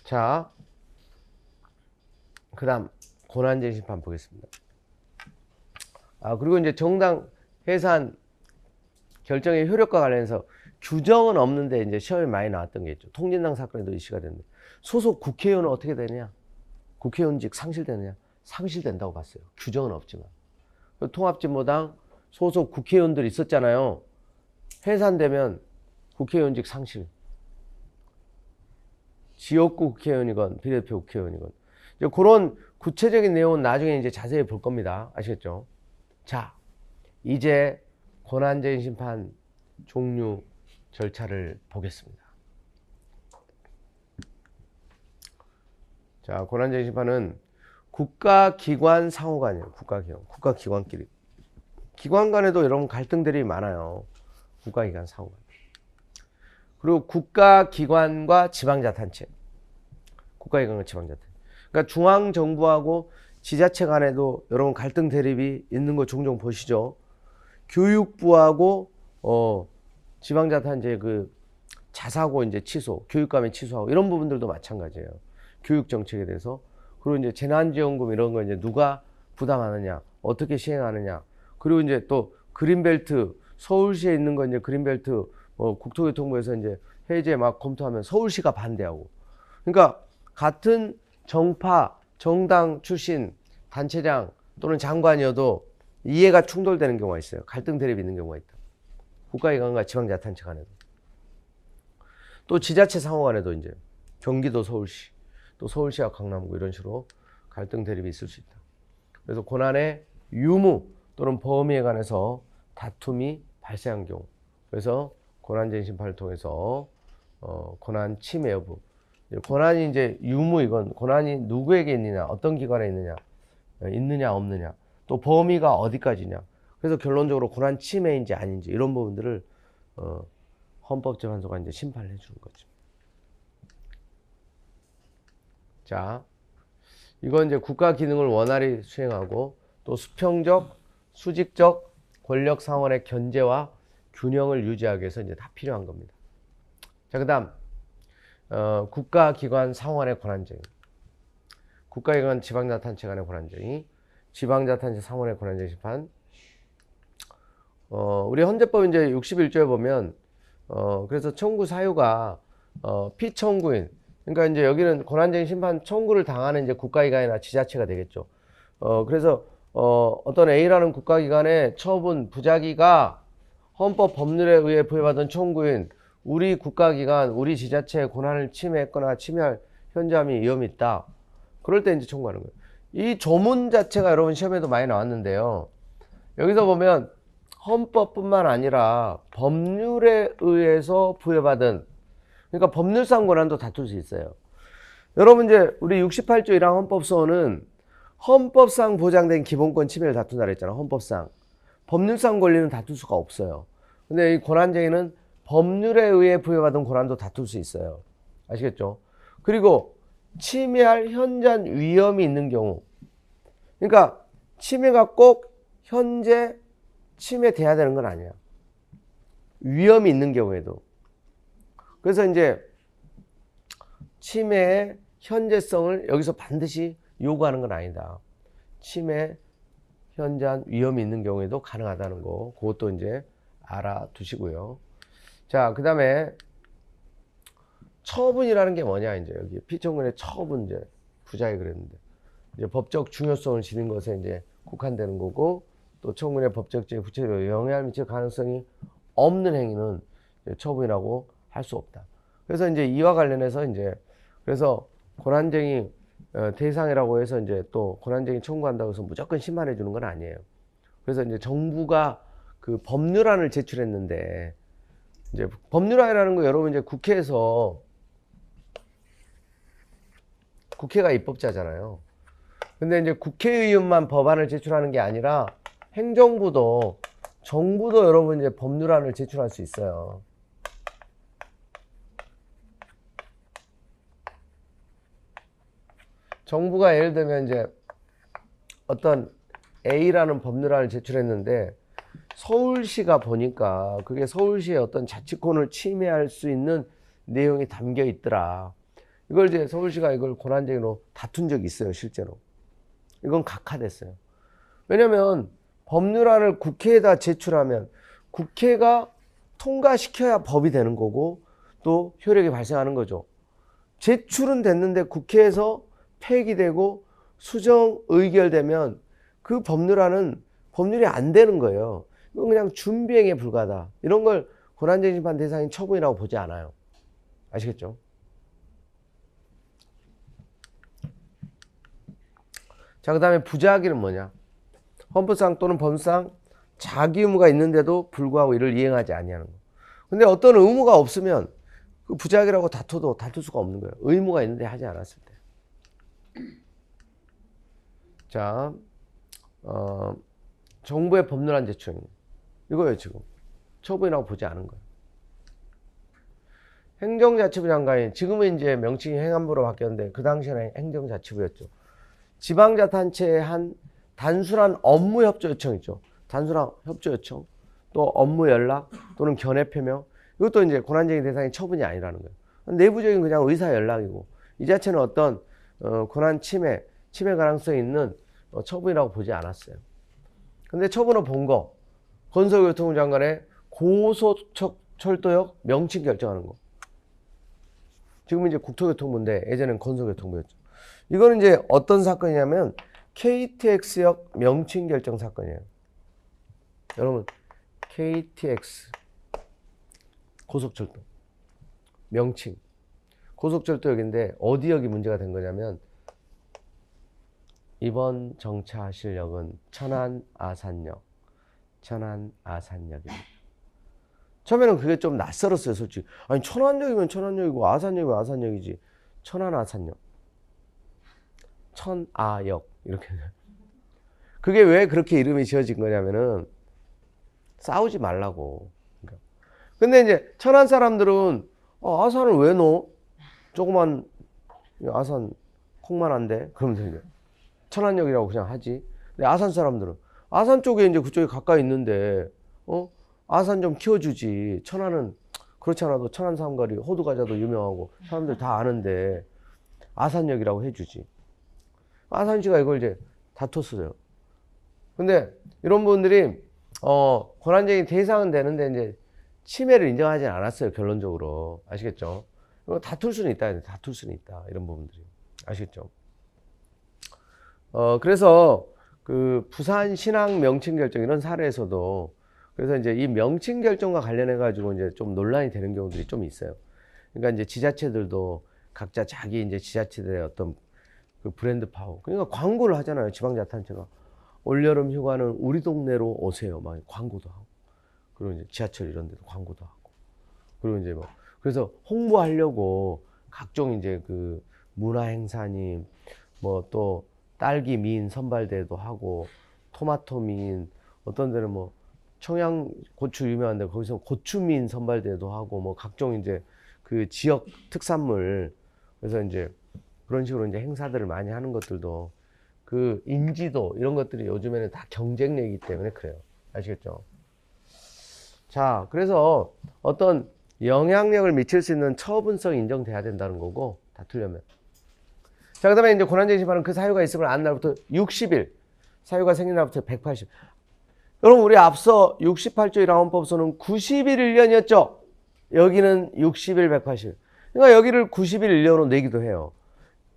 자, 그 다음 권한쟁의 심판 보겠습니다. 그리고 이제 정당 해산 결정의 효력과 관련해서 규정은 없는데 이제 시험에 많이 나왔던 게 있죠. 통진당 사건에도 이슈가 됐는데 소속 국회의원은 어떻게 되느냐? 국회의원직 상실되느냐? 상실된다고 봤어요. 규정은 없지만. 통합진보당 소속 국회의원들이 있었잖아요. 해산되면 국회의원직 상실. 지역구 국회의원이건 비례대표 국회의원이건 이제 그런 구체적인 내용은 나중에 이제 자세히 볼 겁니다. 아시겠죠? 자, 이제 권한쟁의 심판 종류 절차를 보겠습니다. 자, 권한쟁의 심판은 국가기관 상호간이에요. 국가기관끼리. 기관 간에도 여러분 갈등들이 많아요. 국가기관 상호간. 그리고 국가기관과 지방자치단체. 국가기관과 지방자치단체. 그러니까 중앙정부하고 지자체 간에도 여러분 갈등 대립이 있는 거 종종 보시죠. 교육부하고 지방자치단체 그 자사고 이제 취소, 교육감의 취소하고 이런 부분들도 마찬가지예요. 교육 정책에 대해서. 그리고 이제 재난지원금 이런 거 이제 누가 부담하느냐, 어떻게 시행하느냐. 그리고 이제 또 그린벨트, 서울시에 있는 거 이제 그린벨트 국토교통부에서 이제 해제 막 검토하면 서울시가 반대하고. 그러니까 같은 정파, 정당 출신 단체장 또는 장관이어도 이해가 충돌되는 경우가 있어요. 갈등 대립이 있는 경우가 있다. 국가기관과 지방자치단체 간에도. 또 지자체 상호 간에도 이제 경기도 서울시, 또 서울시와 강남구 이런 식으로 갈등 대립이 있을 수 있다. 그래서 권한의 유무 또는 범위에 관해서 다툼이 발생한 경우. 그래서 권한쟁의 심판을 통해서 권한 침해 여부. 권한이 이제 유무 이건 권한이 누구에게 있느냐, 어떤 기관에 있느냐 없느냐, 또 범위가 어디까지냐. 그래서 결론적으로 권한 침해인지 아닌지 이런 부분들을 헌법재판소가 이제 심판을 해주는 거죠. 자, 이건 이제 국가 기능을 원활히 수행하고 또 수평적, 수직적 권력 상원의 견제와 균형을 유지하기 위해서 이제 다 필요한 겁니다. 자, 그다음 국가기관 상원의 권한쟁의, 국가기관 지방자치단체 간의 권한쟁의, 지방자치단체 상원의 권한쟁의 심판. 우리 헌재법 이제 61조에 보면 그래서 청구 사유가 피청구인, 그러니까 이제 여기는 권한쟁의 심판 청구를 당하는 이제 국가기관이나 지자체가 되겠죠. 그래서 어떤 A라는 국가기관의 처분 부작위가 헌법 법률에 의해 부여받은 청구인 우리 국가기관, 우리 지자체의 권한을 침해했거나 침해할 현저함이 위험이 있다. 그럴 때 이제 청구하는 거예요. 이 조문 자체가 여러분 시험에도 많이 나왔는데요. 여기서 보면 헌법뿐만 아니라 법률에 의해서 부여받은, 그러니까 법률상 권한도 다툴 수 있어요. 여러분 이제 우리 68조 1항 헌법소원은 헌법상 보장된 기본권 침해를 다툰다 그랬잖아요. 헌법상. 법률상 권리는 다툴 수가 없어요. 근데 이 권한쟁의는 법률에 의해 부여받은 권한도 다툴 수 있어요. 아시겠죠? 그리고 침해할 현저한 위험이 있는 경우, 그러니까 침해가 꼭 현재 침해돼야 되는 건 아니야. 위험이 있는 경우에도. 그래서 이제 침해의 현재성을 여기서 반드시 요구하는 건 아니다. 침해 현저한 위험이 있는 경우에도 가능하다는 거, 그것도 이제 알아두시고요. 자, 그 다음에 처분이라는 게 뭐냐, 이제 여기 피청구인의 처분, 이제 부작위 그랬는데, 이제 법적 중요성을 지닌 것에 이제 국한되는 거고, 또 청구인의 법적적인 구체적으로 영향을 미칠 가능성이 없는 행위는 처분이라고 할 수 없다. 그래서 이제 이와 관련해서 이제 그래서 권한쟁의 대상이라고 해서 이제 또 권한쟁의 청구한다고 해서 무조건 심판해 주는 건 아니에요. 그래서 이제 정부가 그 법률안을 제출했는데, 이제 법률안이라는 거 여러분 이제 국회에서, 국회가 입법자잖아요. 근데 이제 국회의원만 법안을 제출하는 게 아니라 행정부도, 정부도 여러분 이제 법률안을 제출할 수 있어요. 정부가 예를 들면 이제 어떤 A라는 법률안을 제출했는데 서울시가 보니까 그게 서울시의 어떤 자치권을 침해할 수 있는 내용이 담겨 있더라. 이걸 이제 서울시가 이걸 권한쟁의로 다툰 적이 있어요, 실제로. 이건 각하됐어요. 왜냐면 법률안을 국회에다 제출하면 국회가 통과시켜야 법이 되는 거고 또 효력이 발생하는 거죠. 제출은 됐는데 국회에서 폐기되고 수정 의결되면 그 법률안은 법률이 안 되는 거예요. 이건 그냥 준비행위에 불과하다. 이런 걸 권한쟁의 심판 대상인 처분이라고 보지 않아요. 아시겠죠? 자, 그 다음에 부작위는 뭐냐? 헌법상 또는 법상 자기 의무가 있는데도 불구하고 이를 이행하지 아니하는 거. 근데 어떤 의무가 없으면 그 부작위라고 다퉈도 다툴 수가 없는 거예요. 의무가 있는데 하지 않았을 때. 자, 정부의 법률안 제출. 이거예요, 지금. 처분이라고 보지 않은 거예요. 행정자치부 장관이, 지금은 이제 명칭이 행안부로 바뀌었는데, 그 당시에는 행정자치부였죠. 지방자치단체에 한 단순한 업무 협조 요청이죠. 단순한 협조 요청, 또 업무 연락 또는 견해 표명. 이것도 이제 권한쟁의 대상이 처분이 아니라는 거예요. 내부적인 그냥 의사 연락이고 이 자체는 어떤 권한 침해 가능성이 있는 처분이라고 보지 않았어요. 근데 처분을 본 거, 건설교통부 장관의 고속철도역 명칭 결정하는 거. 지금은 이제 국토교통부인데 예전엔 건설교통부였죠. 이거는 이제 어떤 사건이냐면 KTX역 명칭 결정 사건이에요. 여러분, KTX 고속철도 명칭 고속철도역인데 어디 역이 문제가 된 거냐면 이번 정차하실 역은 천안 아산역입니다. 처음에는 그게 좀 낯설었어요, 솔직히. 아니, 천안역이면 천안역이고 아산역이면 아산역이지. 천안 아산역, 천아역 이렇게. 그게 왜 그렇게 이름이 지어진 거냐면은 싸우지 말라고. 근데 이제 천안 사람들은 아산을 왜 넣어? 조그만 아산 콩만한데 그러면 이제 천안역이라고 그냥 하지. 근데 아산 사람들은 아산 쪽에 이제 그쪽에 가까이 있는데 아산 좀 키워주지. 천안은 그렇지 않아도 천안 삼거리 호두 과자도 유명하고 사람들 다 아는데 아산역이라고 해주지. 아산시가 이걸 이제 다퉜어요. 근데 이런 분들이 권한쟁의 대상은 되는데 이제 침해를 인정하지 않았어요, 결론적으로. 아시겠죠? 다툴 수는 있다. 다툴 수는 있다. 이런 부분들이. 아시겠죠? 그래서 그 부산 신항 명칭 결정 이런 사례에서도 그래서 이제 이 명칭 결정과 관련해 가지고 이제 좀 논란이 되는 경우들이 좀 있어요. 그러니까 이제 지자체들도 각자 자기 이제 지자체들의 어떤 그 브랜드 파워. 그러니까 광고를 하잖아요, 지방자치단체가. 올여름 휴가는 우리 동네로 오세요. 막 광고도 하고. 그리고 이제 지하철 이런 데도 광고도 하고. 그리고 이제 뭐, 그래서 홍보하려고 각종 이제 그 문화행사니, 뭐 또 딸기 미인 선발대회도 하고, 토마토 미인, 어떤 데는 뭐 청양고추 유명한데 거기서 고추 미인 선발대회도 하고, 뭐 각종 이제 그 지역 특산물. 그래서 이제 그런 식으로 이제 행사들을 많이 하는 것들도 그 인지도 이런 것들이 요즘에는 다 경쟁력이기 때문에 그래요. 아시겠죠? 자, 그래서 어떤 영향력을 미칠 수 있는 처분성이 인정돼야 된다는 거고, 다투려면. 자, 그 다음에 이제 권한쟁의 심판은 그 사유가 있으면 안 날부터 60일, 사유가 생긴 날부터 180일. 여러분, 우리 앞서 68조 1항 헌법소는 90일 1년이었죠? 여기는 60일 180일. 그러니까 여기를 90일 1년으로 내기도 해요.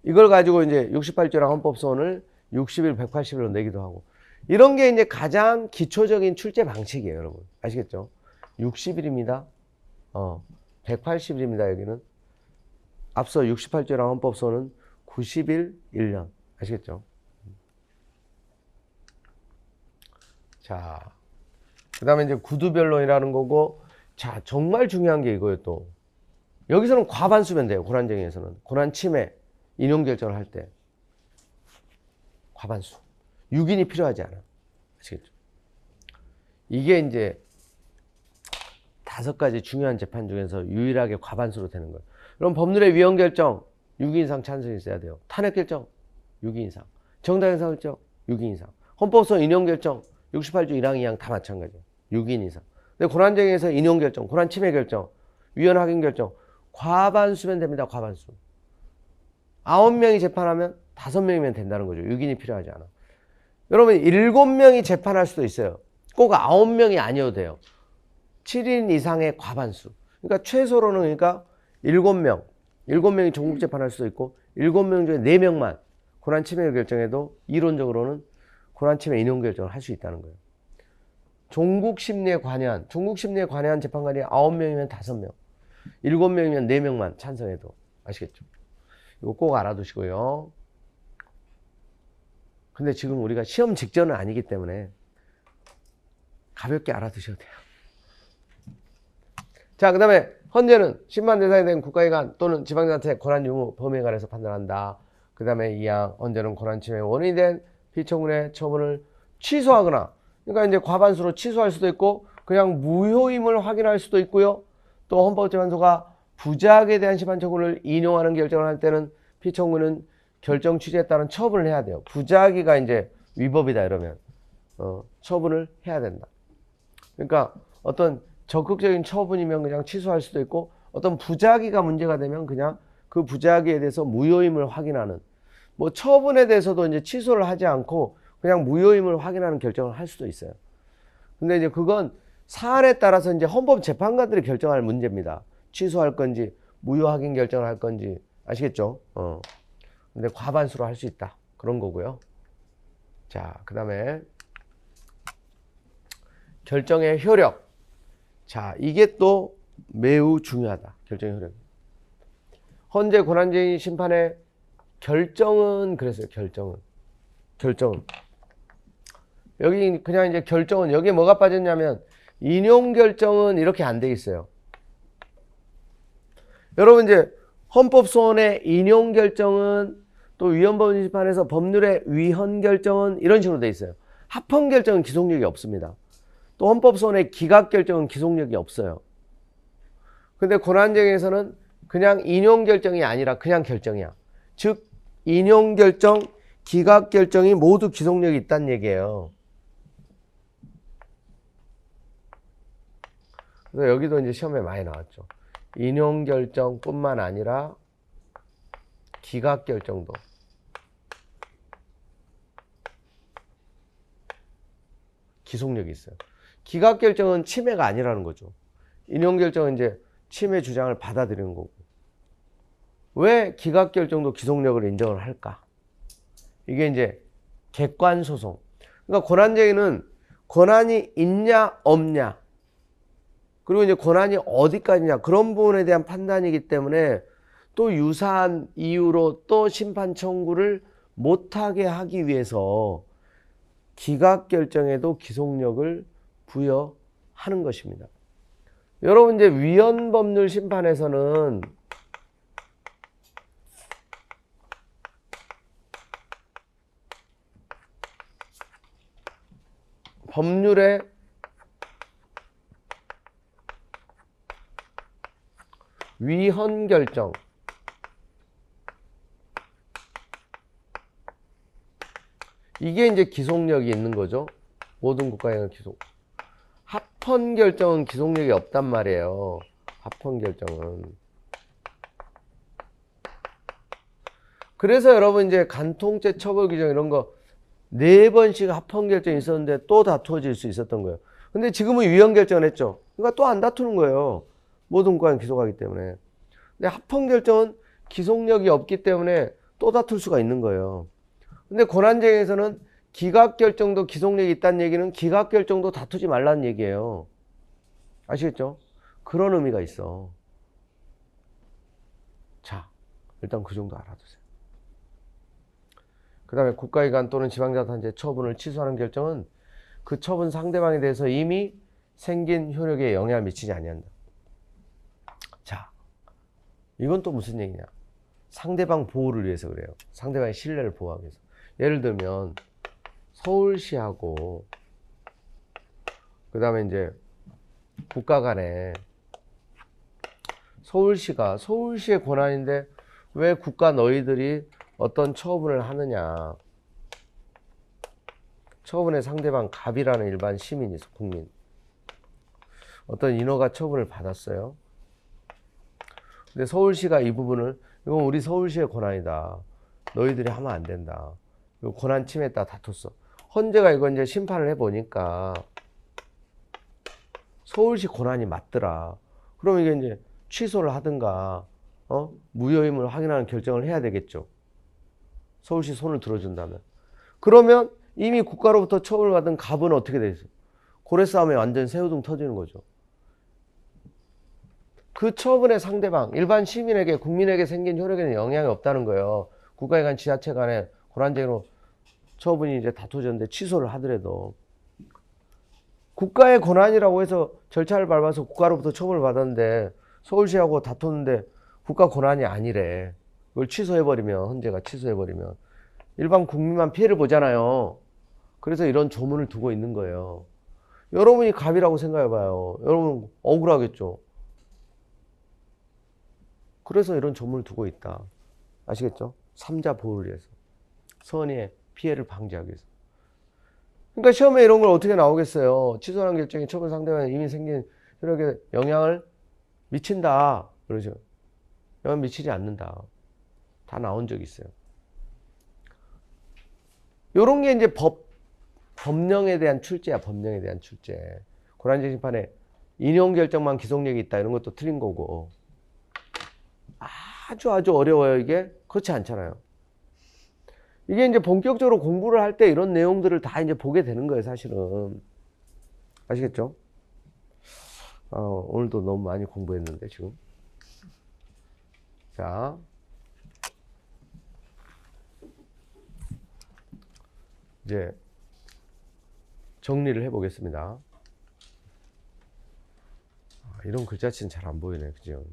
이걸 가지고 이제 68조 1항 헌법소원을 60일 180일로 내기도 하고. 이런 게 이제 가장 기초적인 출제 방식이에요, 여러분. 아시겠죠? 60일입니다. 180일입니다, 여기는. 앞서 68조 1항 헌법소는 90일 1년. 아시겠죠? 자, 그 다음에 이제 구두변론이라는 거고, 자, 정말 중요한 게 이거예요, 또. 여기서는 과반수면 돼요, 권한쟁의에서는. 권한 침해, 인용 결정을 할 때. 과반수. 6인이 필요하지 않아. 아시겠죠? 이게 이제 5가지 중요한 재판 중에서 유일하게 과반수로 되는 거예요. 그럼 법률의 위헌 결정, 6인 이상 찬성이 있어야 돼요. 탄핵 결정, 6인 이상. 정당 형사 결정, 6인 이상. 헌법소원 인용 결정, 68조 1항 2항 다 마찬가지예요. 6인 이상. 근데 권한쟁의에서 인용 결정, 권한 침해 결정, 위헌 확인 결정, 과반수면 됩니다. 과반수. 9명이 재판하면 5명이면 된다는 거죠. 6인이 필요하지 않아. 여러분 7명이 재판할 수도 있어요. 꼭 9명이 아니어도 돼요. 7인 이상의 과반수. 그러니까 최소로는 그러니까 7명. 7명이 종국 재판할 수도 있고 7명 중에 4명만 권한 침해를 결정해도 이론적으로는 권한 침해 인용 결정을 할 수 있다는 거예요. 종국 심리에 관여한 재판관이 9명이면 5명, 7명이면 4명만 찬성해도. 아시겠죠? 이거 꼭 알아두시고요. 근데 지금 우리가 시험 직전은 아니기 때문에 가볍게 알아두셔도 돼요. 자, 그 다음에 헌재는 심판 대상이 된 국가기관 또는 지방자치의 권한 유무 범위에 관해서 판단한다. 그 다음에 2항 헌재는 권한 침해 원인이 된 피청구인의 처분을 취소하거나, 그러니까 이제 과반수로 취소할 수도 있고 그냥 무효임을 확인할 수도 있고요. 또 헌법재판소가 부작에 대한 심판 청구를 인용하는 결정을 할 때는 피청구는 결정 취지에 따른 처분을 해야 돼요. 부작위가 이제 위법이다 이러면 처분을 해야 된다. 그러니까 어떤 적극적인 처분이면 그냥 취소할 수도 있고, 어떤 부작위가 문제가 되면 그냥 그 부작위에 대해서 무효임을 확인하는, 뭐 처분에 대해서도 이제 취소를 하지 않고 그냥 무효임을 확인하는 결정을 할 수도 있어요. 근데 이제 그건 사안에 따라서 이제 헌법재판관들이 결정할 문제입니다. 취소할 건지 무효 확인 결정을 할 건지. 아시겠죠? 근데 과반수로 할 수 있다. 그런 거고요. 자, 그 다음에 결정의 효력. 자, 이게 또 매우 중요하다. 결정의 효력. 헌재 권한쟁의 심판의 결정은 그랬어요. 결정은. 여기 그냥 이제 결정은, 여기에 뭐가 빠졌냐면 인용 결정은 이렇게 안 돼 있어요. 여러분 이제 헌법소원의 인용 결정은, 또 위헌법원 심판에서 법률의 위헌 결정은 이런 식으로 돼 있어요. 합헌 결정은 기속력이 없습니다. 또 헌법소원의 기각 결정은 기속력이 없어요. 근데 권한쟁에서는 그냥 인용 결정이 아니라 그냥 결정이야. 즉 인용 결정, 기각 결정이 모두 기속력이 있다는 얘기예요. 그래서 여기도 이제 시험에 많이 나왔죠. 인용 결정뿐만 아니라 기각 결정도 기속력이 있어요. 기각 결정은 침해가 아니라는 거죠. 인용 결정은 이제 침해 주장을 받아들이는 거고. 왜 기각 결정도 기속력을 인정을 할까? 이게 이제 객관 소송. 그러니까 권한쟁의는 권한이 있냐 없냐, 그리고 이제 권한이 어디까지냐, 그런 부분에 대한 판단이기 때문에 또 유사한 이유로 또 심판 청구를 못하게 하기 위해서 기각 결정에도 기속력을 부여하는 것입니다. 여러분 이제 위헌 법률 심판에서는 법률의 위헌 결정, 이게 이제 기속력이 있는 거죠. 모든 국가에는 합헌 결정은 기속력이 없단 말이에요. 합헌 결정은. 그래서 여러분 이제 간통죄 처벌 규정 이런 거 4번씩 합헌 결정이 있었는데 또 다투어질 수 있었던 거예요. 근데 지금은 위헌 결정을 했죠. 그러니까 또 안 다투는 거예요. 모든 국가는 기속하기 때문에. 근데 합헌 결정은 기속력이 없기 때문에 또 다툴 수가 있는 거예요. 근데 권한쟁에서는 기각 결정도 기속력이 있다는 얘기는 기각 결정도 다투지 말라는 얘기예요. 아시겠죠? 그런 의미가 있어. 자, 일단 그 정도 알아두세요. 그 다음에 국가기관 또는 지방자치단체 처분을 취소하는 결정은 그 처분 상대방에 대해서 이미 생긴 효력에 영향을 미치지 아니한다. 자, 이건 또 무슨 얘기냐? 상대방 보호를 위해서 그래요. 상대방의 신뢰를 보호하기 위해서. 예를 들면 서울시하고 그 다음에 이제 국가 간에 서울시의 권한인데 왜 국가 너희들이 어떤 처분을 하느냐. 처분의 상대방 갑이라는 일반 시민이 있어. 국민. 어떤 인허가 처분을 받았어요. 근데 서울시가 이 부분을 이건 우리 서울시의 권한이다. 너희들이 하면 안 된다. 이거 권한 침해했다 다퉜어. 헌재가 이거 이제 심판을 해보니까 서울시 권한이 맞더라. 그럼 이게 이제 취소를 하든가, 무효임을 확인하는 결정을 해야 되겠죠. 서울시 손을 들어준다면. 그러면 이미 국가로부터 처벌받은 갑은 어떻게 돼 있어? 고래 싸움에 완전 새우등 터지는 거죠. 그 처분의 상대방, 일반 시민에게, 국민에게 생긴 효력에는 영향이 없다는 거예요. 국가에 간 지자체 간에 고란쟁이로 처분이 이제 다투졌는데 취소를 하더라도. 국가의 권한이라고 해서 절차를 밟아서 국가로부터 처벌을 받았는데 서울시하고 다퉜는데 국가 권한이 아니래. 그걸 취소해버리면, 헌재가 취소해버리면 일반 국민만 피해를 보잖아요. 그래서 이런 조문을 두고 있는 거예요. 여러분이 갑이라고 생각해봐요. 여러분 억울하겠죠. 그래서 이런 조문을 두고 있다. 아시겠죠? 삼자 보호를 위해서. 선의의 피해를 방지하기 위해서. 그러니까 시험에 이런 걸 어떻게 나오겠어요? 취소한 결정이 처분 상대방에 이미 생긴 효력에 영향을 미친다. 그러죠. 영향 미치지 않는다. 다 나온 적이 있어요. 요런 게 이제 법령에 대한 출제야, 법령에 대한 출제. 고란쟁이 심판에 인용 결정만 기속력이 있다. 이런 것도 틀린 거고. 아주 어려워요, 이게. 그렇지 않잖아요. 이게 이제 본격적으로 공부를 할 때 이런 내용들을 다 이제 보게 되는 거예요, 사실은. 아시겠죠? 오늘도 너무 많이 공부했는데, 지금. 자. 이제 정리를 해보겠습니다. 이런 글자체는 잘 안 보이네, 그죠?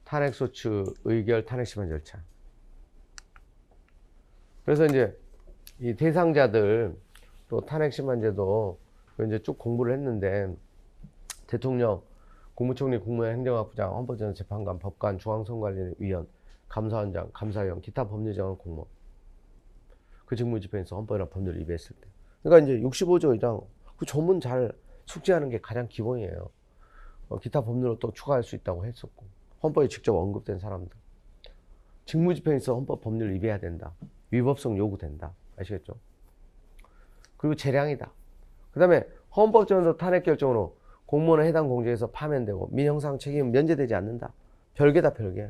탄핵소추, 의결, 탄핵심판 절차. 그래서 이제 이 대상자들 또 탄핵심판제도 이제 쭉 공부를 했는데 대통령, 국무총리, 국무회의, 행정학부장, 헌법재판 재판관, 법관, 중앙선관위원, 감사원장, 감사위원, 기타 법률정한 공무원. 그 직무집행에서 헌법이나 법률을 위배했을 때. 그러니까 이제 65조 1장 그 조문 잘 숙지하는 게 가장 기본이에요. 기타 법률로 또 추가할 수 있다고 했었고 헌법에 직접 언급된 사람들. 직무집행에서 헌법 법률을 위배해야 된다. 위법성 요구된다. 아시겠죠? 그리고 재량이다. 그 다음에 헌법재판소 탄핵 결정으로 공무원은 해당 공직에서 파면되고 민형사상 책임은 면제되지 않는다. 별개다, 별개.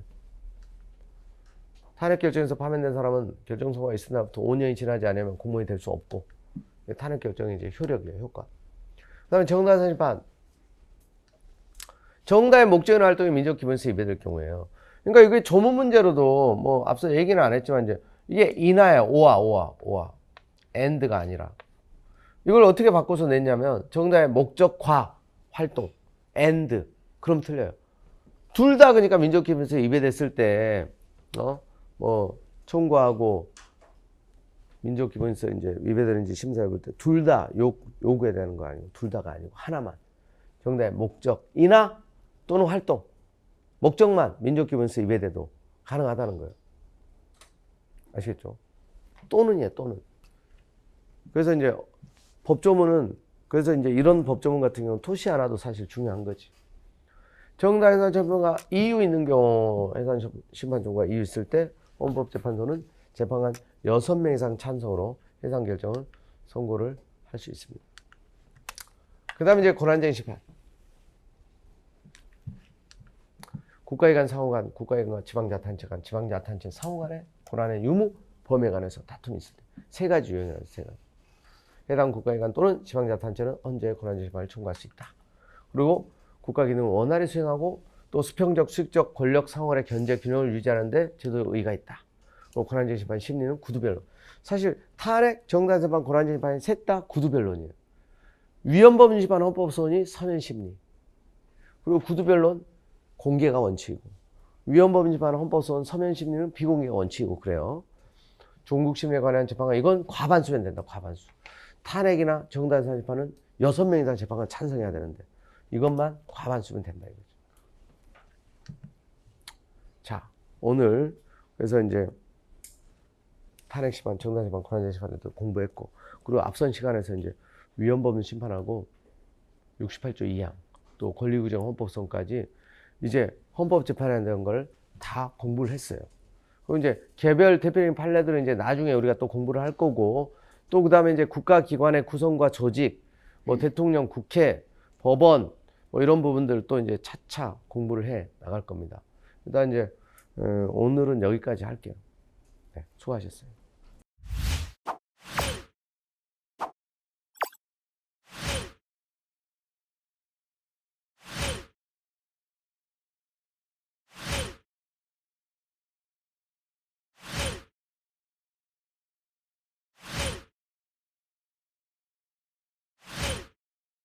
탄핵 결정에서 파면된 사람은 결정 선고가 있은 날부터 5년이 지나지 않으면 공무원이 될 수 없고 탄핵 결정이 이제 효력이에요, 효과. 그 다음에 정당한 심판. 정당의 목적이나 활동이 민족기본에서 위배될 경우에요. 그러니까 이게 조문 문제로도 뭐 앞서 얘기는 안 했지만 이제 이게 인하야, 오와. and가 아니라. 이걸 어떻게 바꿔서 냈냐면 정당의 목적과 활동, and. 그럼 틀려요. 둘 다 그러니까 민족기본에서 위배됐을 때, 뭐 청구하고 민족기본에서 이제 위배되는지 심사해 볼 때 둘 다 요구해야 되는 거 아니고 둘 다가 아니고 하나만. 정당의 목적이나 또는 활동. 목적만 민족기본에서 위배돼도 가능하다는 거예요. 아시겠죠? 또는이에요, 또는. 그래서 이제 법조문은, 그래서 이제 이런 법조문 같은 경우는 토시 하나도 사실 중요한 거지. 정당 해산 심판과 이유 있는 경우 해산 심판 청구가 이유 있을 때 헌법재판소는 재판관 6명 이상 찬성으로 해산 결정을 선고를 할 수 있습니다. 그 다음에 이제 권한쟁의 심판. 국가에 간 상호 간, 국가에 간 지방자치단체 간, 지방자치단체 상호 간의 권한의 유무, 범위에 관해서 다툼이 있을 때 세 가지 유형이라고 해요, 세 가지. 해당 국가에 간 또는 지방자치단체는 헌재에 권한쟁의 심판을 청구할 수 있다. 그리고 국가 기능을 원활히 수행하고 또 수평적, 수직적 권력 상호간의 견제 균형을 유지하는데 제도의 의의가 있다. 그리고 권한쟁의 심판 심리는 구두변론. 사실 탄핵, 정당 재판, 권한쟁의 심판이 셋 다 구두변론이에요. 위헌법원 심판 헌법소원이 서면심리. 그리고 구두변론 공개가 원칙이고 위헌법원 심판 헌법소원 서면심리는 비공개가 원칙이고 그래요. 종국심리에 관한 재판관 이건 과반수면 된다. 과반수. 탄핵이나 정당 재판 심판은 6명 이상 재판관 찬성해야 되는데 이것만 과반수면 된다 이거죠. 자, 오늘 그래서 이제 탄핵 심판, 정당 심판, 권한쟁의 심판도 공부했고 그리고 앞선 시간에서 이제 위헌법원 심판하고 68조 2항 또 권리구정 헌법소원까지 이제 헌법재판에 대한 걸 다 공부를 했어요. 그리고 이제 개별 대표적인 판례들은 이제 나중에 우리가 또 공부를 할 거고, 또 그다음에 이제 국가기관의 구성과 조직, 뭐 대통령, 국회, 법원, 뭐 이런 부분들 또 이제 차차 공부를 해 나갈 겁니다. 일단 이제 오늘은 여기까지 할게요. 네, 수고하셨어요.